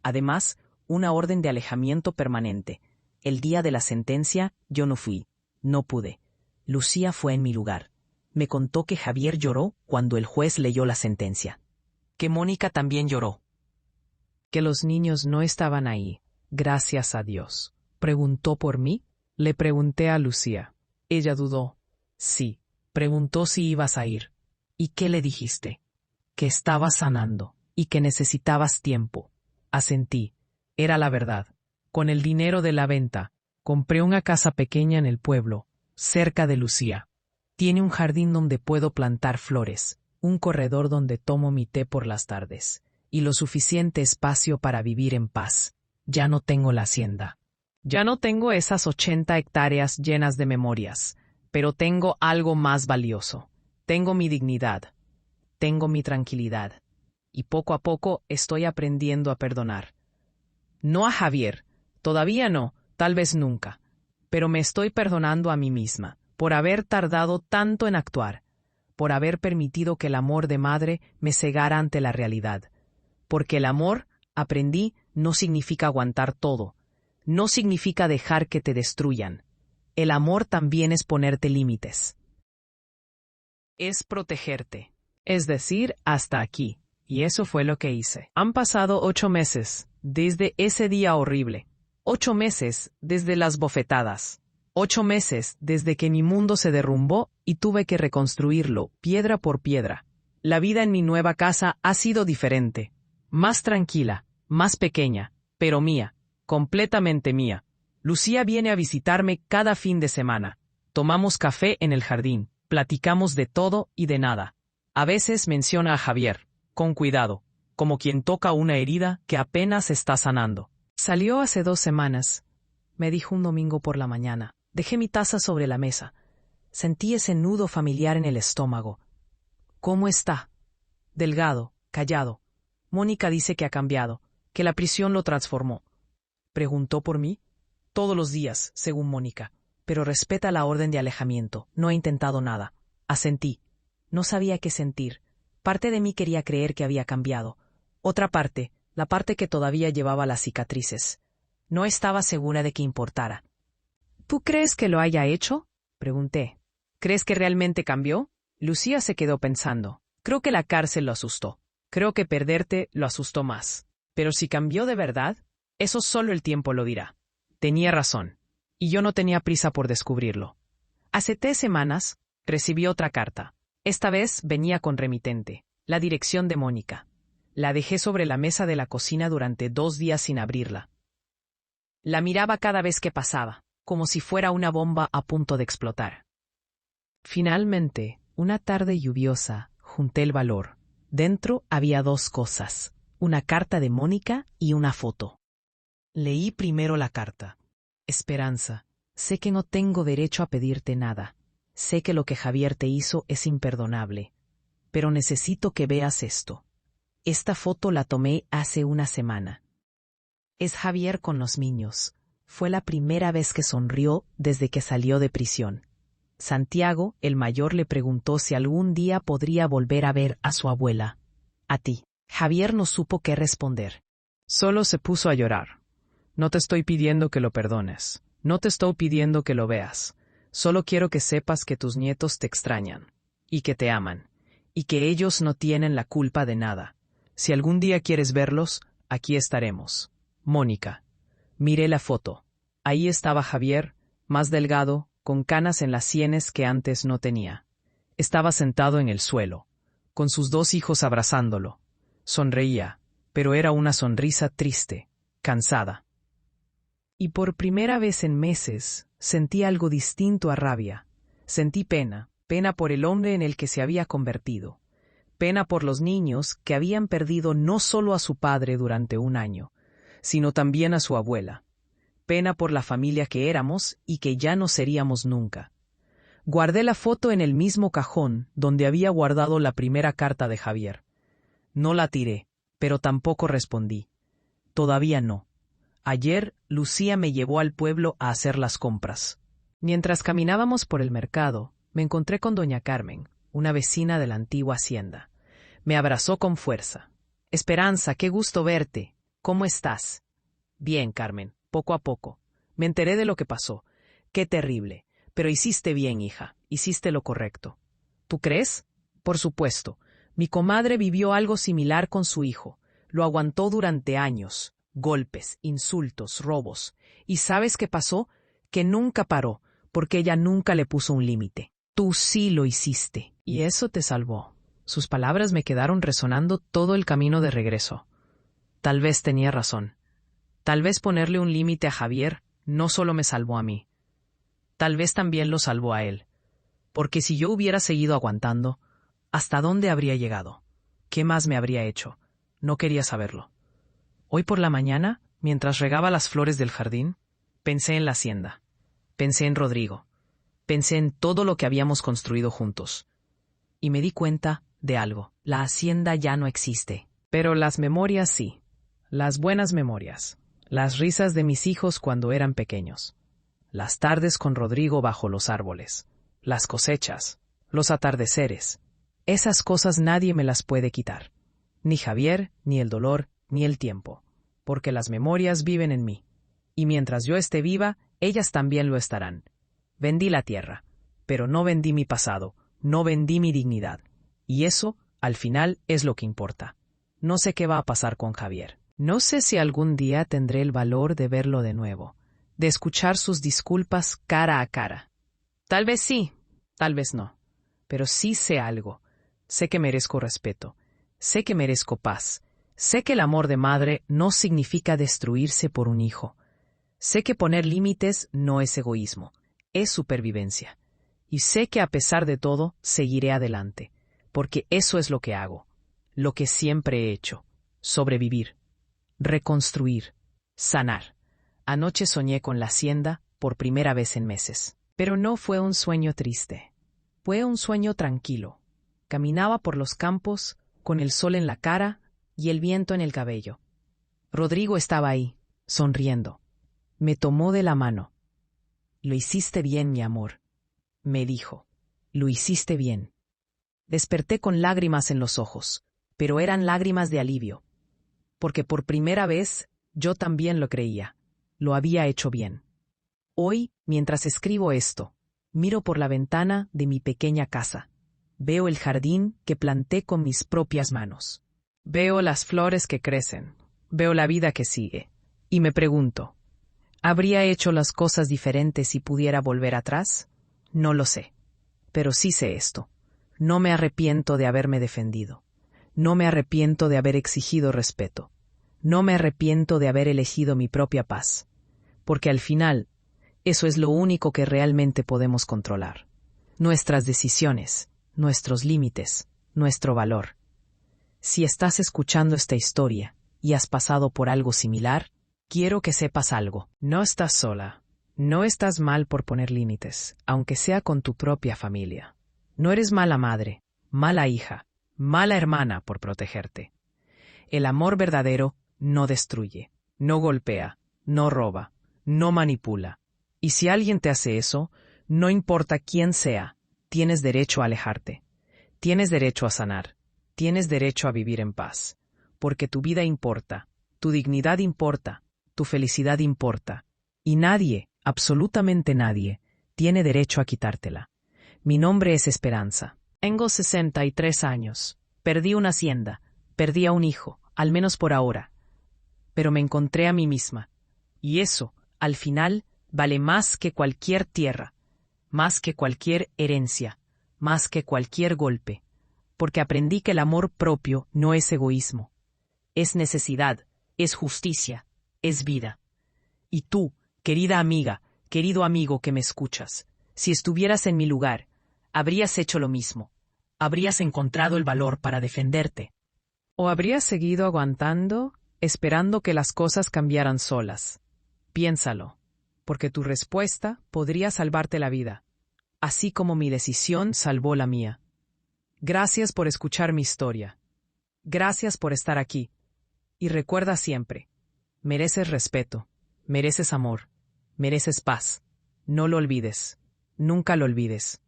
Además, una orden de alejamiento permanente. El día de la sentencia, yo no fui. No pude. Lucía fue en mi lugar. Me contó que Javier lloró cuando el juez leyó la sentencia. Que Mónica también lloró. Que los niños no estaban ahí, gracias a Dios. ¿Preguntó por mí? Le pregunté a Lucía. Ella dudó. Sí. Preguntó si ibas a ir. ¿Y qué le dijiste? Que estabas sanando y que necesitabas tiempo. Asentí. Era la verdad. Con el dinero de la venta, compré una casa pequeña en el pueblo, cerca de Lucía. Tiene un jardín donde puedo plantar flores, un corredor donde tomo mi té por las tardes, y lo suficiente espacio para vivir en paz. Ya no tengo la hacienda. Ya no tengo esas 80 hectáreas llenas de memorias, pero tengo algo más valioso. Tengo mi dignidad. Tengo mi tranquilidad. Y poco a poco estoy aprendiendo a perdonar. No a Javier, todavía no, tal vez nunca, pero me estoy perdonando a mí misma por haber tardado tanto en actuar, por haber permitido que el amor de madre me cegara ante la realidad. Porque el amor, aprendí, no significa aguantar todo, no significa dejar que te destruyan. El amor también es ponerte límites. Es protegerte. Es decir, hasta aquí. Y eso fue lo que hice. Han pasado 8 meses desde ese día horrible. 8 meses desde las bofetadas. 8 meses desde que mi mundo se derrumbó y tuve que reconstruirlo, piedra por piedra. La vida en mi nueva casa ha sido diferente. Más tranquila, más pequeña, pero mía, completamente mía. Lucía viene a visitarme cada fin de semana. Tomamos café en el jardín, platicamos de todo y de nada. A veces menciona a Javier, con cuidado, como quien toca una herida que apenas está sanando. Salió hace 2 semanas, me dijo un domingo por la mañana. Dejé mi taza sobre la mesa. Sentí ese nudo familiar en el estómago. ¿Cómo está? Delgado, callado. Mónica dice que ha cambiado, que la prisión lo transformó. ¿Preguntó por mí? Todos los días, según Mónica, pero respeta la orden de alejamiento. No ha intentado nada. Asentí. No sabía qué sentir. Parte de mí quería creer que había cambiado. Otra parte, la parte que todavía llevaba las cicatrices. No estaba segura de que importara. ¿Tú crees que lo haya hecho? Pregunté. ¿Crees que realmente cambió? Lucía se quedó pensando. Creo que la cárcel lo asustó. Creo que perderte lo asustó más. Pero si cambió de verdad, eso solo el tiempo lo dirá. Tenía razón. Y yo no tenía prisa por descubrirlo. Hace 3 semanas, recibí otra carta. Esta vez venía con remitente, la dirección de Mónica. La dejé sobre la mesa de la cocina durante 2 días sin abrirla. La miraba cada vez que pasaba, como si fuera una bomba a punto de explotar. Finalmente, una tarde lluviosa, junté el valor. Dentro había 2 cosas, una carta de Mónica y una foto. Leí primero la carta. Esperanza, sé que no tengo derecho a pedirte nada. Sé que lo que Javier te hizo es imperdonable, pero necesito que veas esto. Esta foto la tomé hace 1 semana. Es Javier con los niños. Fue la primera vez que sonrió desde que salió de prisión. Santiago, el mayor, le preguntó si algún día podría volver a ver a su abuela. A ti. Javier no supo qué responder. Solo se puso a llorar. No te estoy pidiendo que lo perdones. No te estoy pidiendo que lo veas. Solo quiero que sepas que tus nietos te extrañan, y que te aman, y que ellos no tienen la culpa de nada. Si algún día quieres verlos, aquí estaremos. Mónica. Miré la foto. Ahí estaba Javier, más delgado, con canas en las sienes que antes no tenía. Estaba sentado en el suelo, con sus 2 hijos abrazándolo. Sonreía, pero era una sonrisa triste, cansada. Y por primera vez en meses, sentí algo distinto a rabia. Sentí pena, pena por el hombre en el que se había convertido. Pena por los niños que habían perdido no solo a su padre durante 1 año, sino también a su abuela. Pena por la familia que éramos y que ya no seríamos nunca. Guardé la foto en el mismo cajón donde había guardado la primera carta de Javier. No la tiré, pero tampoco respondí. Todavía no. Ayer, Lucía me llevó al pueblo a hacer las compras. Mientras caminábamos por el mercado, me encontré con doña Carmen, una vecina de la antigua hacienda. Me abrazó con fuerza. Esperanza, qué gusto verte. ¿Cómo estás? Bien, Carmen, poco a poco. Me enteré de lo que pasó. Qué terrible. Pero hiciste bien, hija. Hiciste lo correcto. ¿Tú crees? Por supuesto. Mi comadre vivió algo similar con su hijo. Lo aguantó durante años. Golpes, insultos, robos. ¿Y sabes qué pasó? Que nunca paró, porque ella nunca le puso un límite. Tú sí lo hiciste. Y eso te salvó. Sus palabras me quedaron resonando todo el camino de regreso. Tal vez tenía razón. Tal vez ponerle un límite a Javier no solo me salvó a mí. Tal vez también lo salvó a él. Porque si yo hubiera seguido aguantando, ¿hasta dónde habría llegado? ¿Qué más me habría hecho? No quería saberlo. Hoy por la mañana, Mientras regaba las flores del jardín, pensé en la hacienda, pensé en Rodrigo, pensé en todo lo que habíamos construido juntos. Y me di cuenta de algo. La hacienda ya no existe. Pero las memorias sí. Las buenas memorias. Las risas de mis hijos cuando eran pequeños. Las tardes con Rodrigo bajo los árboles. Las cosechas. Los atardeceres. Esas cosas nadie me las puede quitar. Ni Javier, ni el dolor, ni el tiempo. Porque las memorias viven en mí. Y mientras yo esté viva, ellas también lo estarán. Vendí la tierra, pero no vendí mi pasado, no vendí mi dignidad. Y eso, al final, es lo que importa. No sé qué va a pasar con Javier. No sé si algún día tendré el valor de verlo de nuevo, de escuchar sus disculpas cara a cara. Tal vez sí, tal vez no. Pero sí sé algo. Sé que merezco respeto. Sé que merezco paz. Sé que el amor de madre no significa destruirse por un hijo. Sé que poner límites no es egoísmo, es supervivencia. Y sé que a pesar de todo, seguiré adelante, porque eso es lo que hago, lo que siempre he hecho, sobrevivir, reconstruir, sanar. Anoche soñé con la hacienda por primera vez en meses. Pero no fue un sueño triste, fue un sueño tranquilo. Caminaba por los campos, con el sol en la cara y el viento en el cabello. Rodrigo estaba ahí, sonriendo. Me tomó de la mano. Lo hiciste bien, mi amor, me dijo. Lo hiciste bien. Desperté con lágrimas en los ojos, pero eran lágrimas de alivio. Porque por primera vez yo también lo creía. Lo había hecho bien. Hoy, mientras escribo esto, miro por la ventana de mi pequeña casa. Veo el jardín que planté con mis propias manos. Veo las flores que crecen. Veo la vida que sigue. Y me pregunto, ¿habría hecho las cosas diferentes si pudiera volver atrás? No lo sé. Pero sí sé esto. No me arrepiento de haberme defendido. No me arrepiento de haber exigido respeto. No me arrepiento de haber elegido mi propia paz. Porque al final, eso es lo único que realmente podemos controlar. Nuestras decisiones, nuestros límites, nuestro valor. Si estás escuchando esta historia y has pasado por algo similar, quiero que sepas algo. No estás sola. No estás mal por poner límites, aunque sea con tu propia familia. No eres mala madre, mala hija, mala hermana por protegerte. El amor verdadero no destruye, no golpea, no roba, no manipula. Y si alguien te hace eso, no importa quién sea, tienes derecho a alejarte. Tienes derecho a sanar. Tienes derecho a vivir en paz. Porque tu vida importa, tu dignidad importa, tu felicidad importa. Y nadie, absolutamente nadie, tiene derecho a quitártela. Mi nombre es Esperanza. Tengo 63 años. Perdí una hacienda. Perdí a un hijo, al menos por ahora. Pero me encontré a mí misma. Y eso, al final, vale más que cualquier tierra, más que cualquier herencia, más que cualquier golpe. Porque aprendí que el amor propio no es egoísmo. Es necesidad, es justicia, es vida. Y tú, querida amiga, querido amigo que me escuchas, si estuvieras en mi lugar, habrías hecho lo mismo. Habrías encontrado el valor para defenderte. ¿O habrías seguido aguantando, esperando que las cosas cambiaran solas? Piénsalo, porque tu respuesta podría salvarte la vida, así como mi decisión salvó la mía. Gracias por escuchar mi historia. Gracias por estar aquí. Y recuerda siempre, mereces respeto, mereces amor, mereces paz. No lo olvides, nunca lo olvides.